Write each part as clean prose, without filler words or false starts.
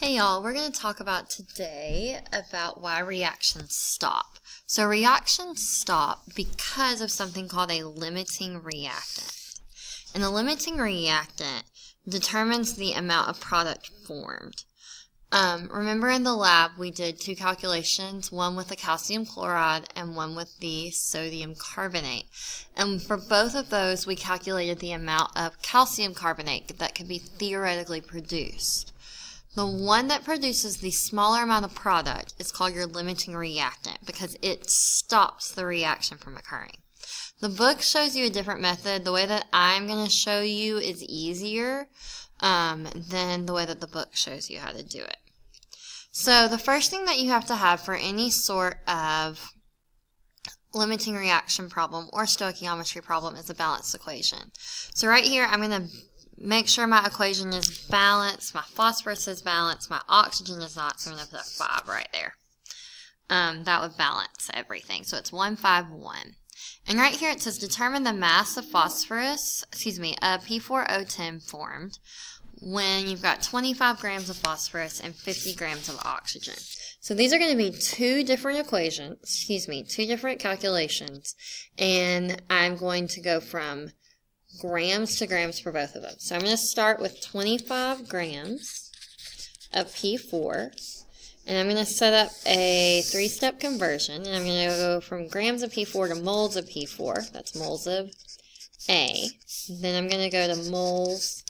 Hey y'all, we're going to talk about today about why reactions stop. So reactions stop because of something called a limiting reactant. And a limiting reactant determines the amount of product formed. Remember in the lab we did two calculations, one with the calcium chloride and one with the sodium carbonate. And for both of those we calculated the amount of calcium carbonate that could be theoretically produced. The one that produces the smaller amount of product is called your limiting reactant because it stops the reaction from occurring. The book shows you a different method. The way that I'm going to show you is easier than the way that the book shows you how to do it. So the first thing that you have to have for any sort of limiting reaction problem or stoichiometry problem is a balanced equation. So right here I'm going to make sure my equation is balanced, my phosphorus is balanced, my oxygen is not, so I'm going to put a 5 right there. That would balance everything. So it's 1, 5, 1. And right here it says determine the mass of phosphorus, P4O10 formed when you've got 25 grams of phosphorus and 50 grams of oxygen. So these are going to be two different equations, two different calculations, and I'm going to go from grams to grams for both of them. So I'm going to start with 25 grams of P4, and I'm going to set up a 3-step conversion, and I'm going to go from grams of P4 to moles of P4. That's moles of A. Then I'm going to go to moles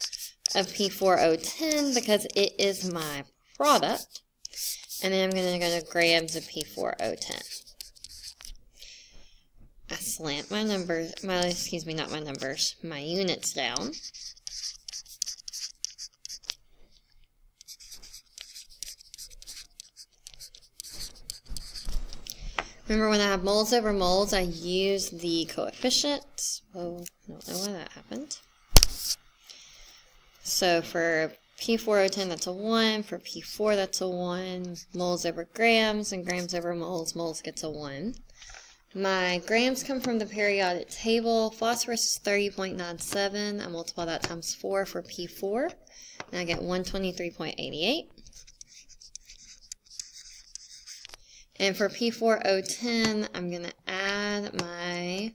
of P4O10 because it is my product, and then I'm going to go to grams of P4O10. I slant my numbers, my units down. Remember when I have moles over moles, I use the coefficient. Oh, I don't know why that happened. So for P4O10, that's a 1. For P4, that's a 1. Moles over grams, and grams over moles, moles gets a 1. My grams come from the periodic table. Phosphorus is 30.97. I multiply that times 4 for P4, and I get 123.88. And for P4O10, I'm going to add my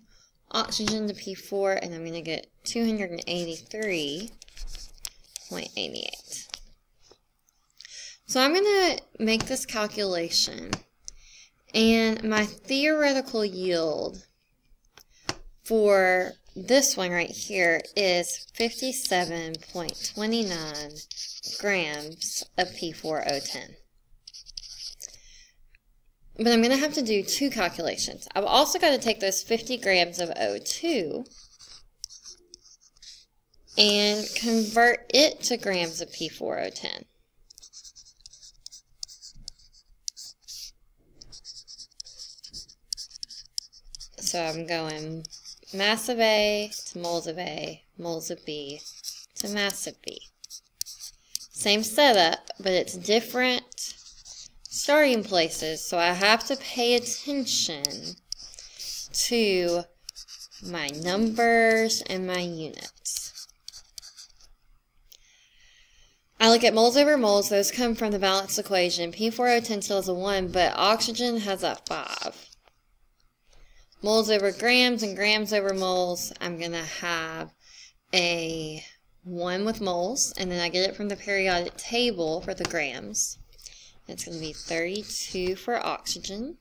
oxygen to P4, and I'm going to get 283.88. So I'm going to make this calculation. And my theoretical yield for this one right here is 57.29 grams of P4O10. But I'm going to have to do two calculations. I've also got to take those 50 grams of O2 and convert it to grams of P4O10. So I'm going mass of A to moles of A, moles of B to mass of B. Same setup, but it's different starting places, so I have to pay attention to my numbers and my units. I look at moles over moles. Those come from the balanced equation. P4O10 still has a 1, but oxygen has a 5. Moles over grams and grams over moles, I'm going to have a 1 with moles, and then I get it from the periodic table for the grams. It's going to be 32 for oxygen,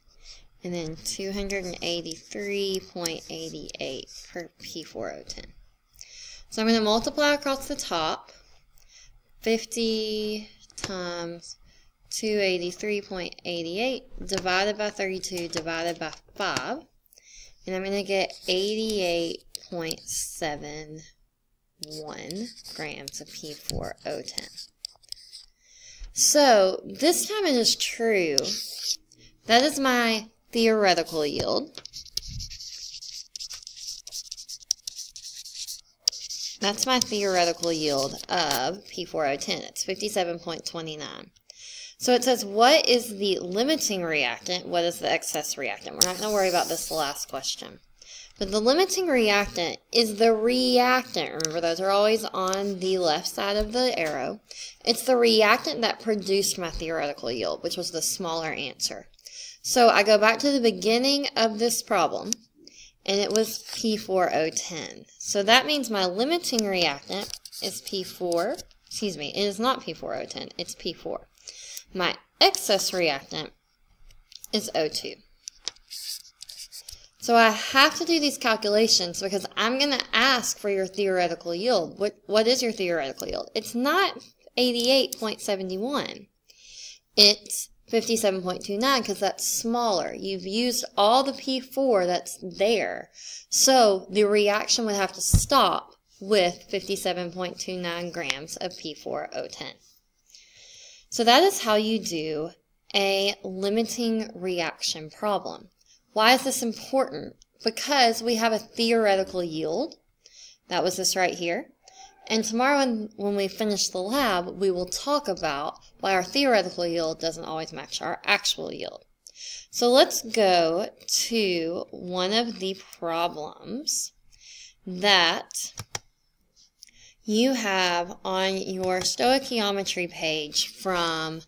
and then 283.88 for P4O10. So I'm going to multiply across the top, 50 times 283.88 divided by 32 divided by 5. And I'm going to get 88.71 grams of P4O10. So this time it is true. That is my theoretical yield. That's my theoretical yield of P4O10. It's 57.29. So it says, what is the limiting reactant? What is the excess reactant? We're not going to worry about this last question. But the limiting reactant is the reactant. Remember, those are always on the left side of the arrow. It's the reactant that produced my theoretical yield, which was the smaller answer. So I go back to the beginning of this problem, and it was P4O10. So that means my limiting reactant is P4. Excuse me, it is not P4O10, it's P4. My excess reactant is O2. So I have to do these calculations because I'm going to ask for your theoretical yield. What is your theoretical yield? It's not 88.71. It's 57.29 because that's smaller. You've used all the P4 that's there. So the reaction would have to stop with 57.29 grams of P4O10. So that is how you do a limiting reaction problem. Why is this important? Because we have a theoretical yield. That was this right here. And tomorrow when we finish the lab, we will talk about why our theoretical yield doesn't always match our actual yield. So let's go to one of the problems that you have on your stoichiometry page from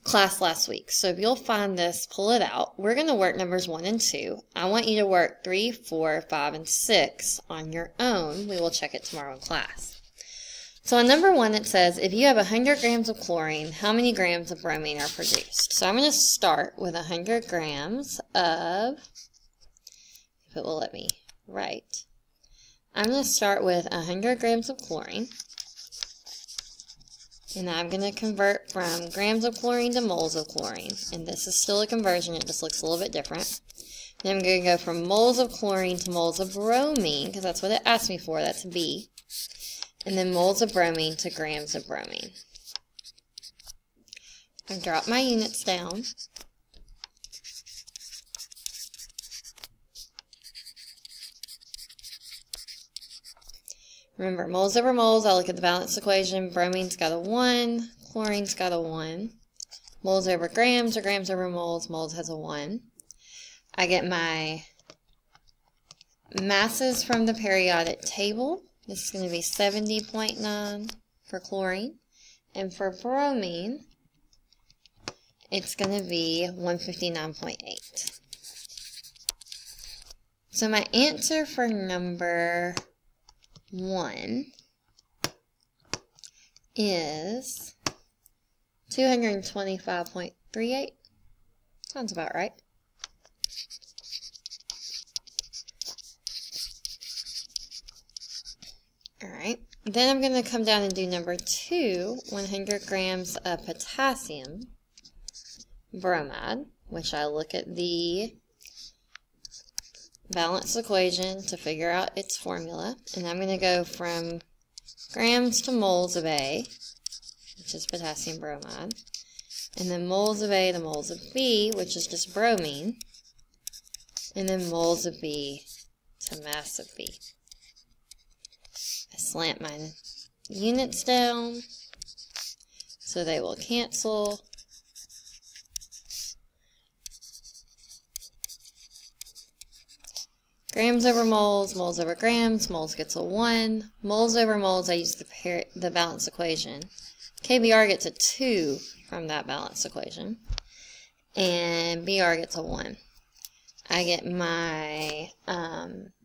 class last week. So if you'll find this, pull it out. We're going to work numbers 1 and 2. I want you to work 3, 4, 5, and 6 on your own. We will check it tomorrow in class. So on number 1 it says, if you have 100 grams of chlorine, how many grams of bromine are produced? So I'm going to start with 100 grams of, if it will let me write, I'm going to start with 100 grams of chlorine. And I'm going to convert from grams of chlorine to moles of chlorine. And this is still a conversion, it just looks a little bit different. Then I'm going to go from moles of chlorine to moles of bromine, because that's what it asked me for, that's B. And then moles of bromine to grams of bromine. I drop my units down. Remember, moles over moles, I look at the balance equation. Bromine's got a 1, chlorine's got a 1. Moles over grams or grams over moles, moles has a 1. I get my masses from the periodic table. This is going to be 70.9 for chlorine. And for bromine, it's going to be 159.8. So my answer for number 1 is 225.38. Sounds about right. Alright, then I'm going to come down and do number 2, 100 grams of potassium bromide, which I look at the balance equation to figure out its formula, and I'm going to go from grams to moles of A, which is potassium bromide, and then moles of A to moles of B, which is just bromine, and then moles of B to mass of B. I slant my units down so they will cancel. Grams over moles, moles over grams, moles gets a 1. Moles over moles, I use the balance equation. KBR gets a 2 from that balance equation. And BR gets a 1. I get my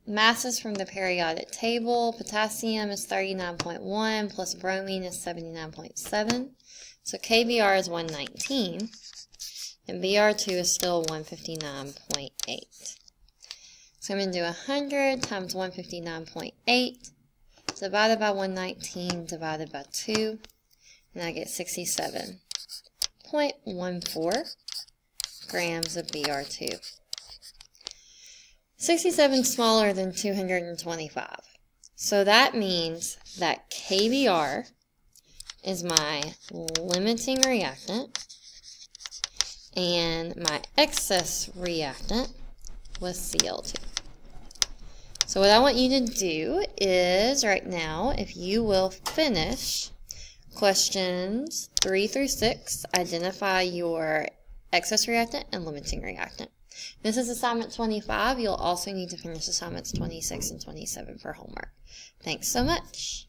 masses from the periodic table. Potassium is 39.1 plus bromine is 79.7. So KBR is 119. And BR2 is still 159.8. So I'm going to do 100 times 159.8 divided by 119 divided by 2, and I get 67.14 grams of BR2. 67 is smaller than 225. So that means that KBR is my limiting reactant, and my excess reactant was Cl2. So what I want you to do is, right now, if you will finish questions 3 through 6, identify your excess reactant and limiting reactant. This is assignment 25. You'll also need to finish assignments 26 and 27 for homework. Thanks so much.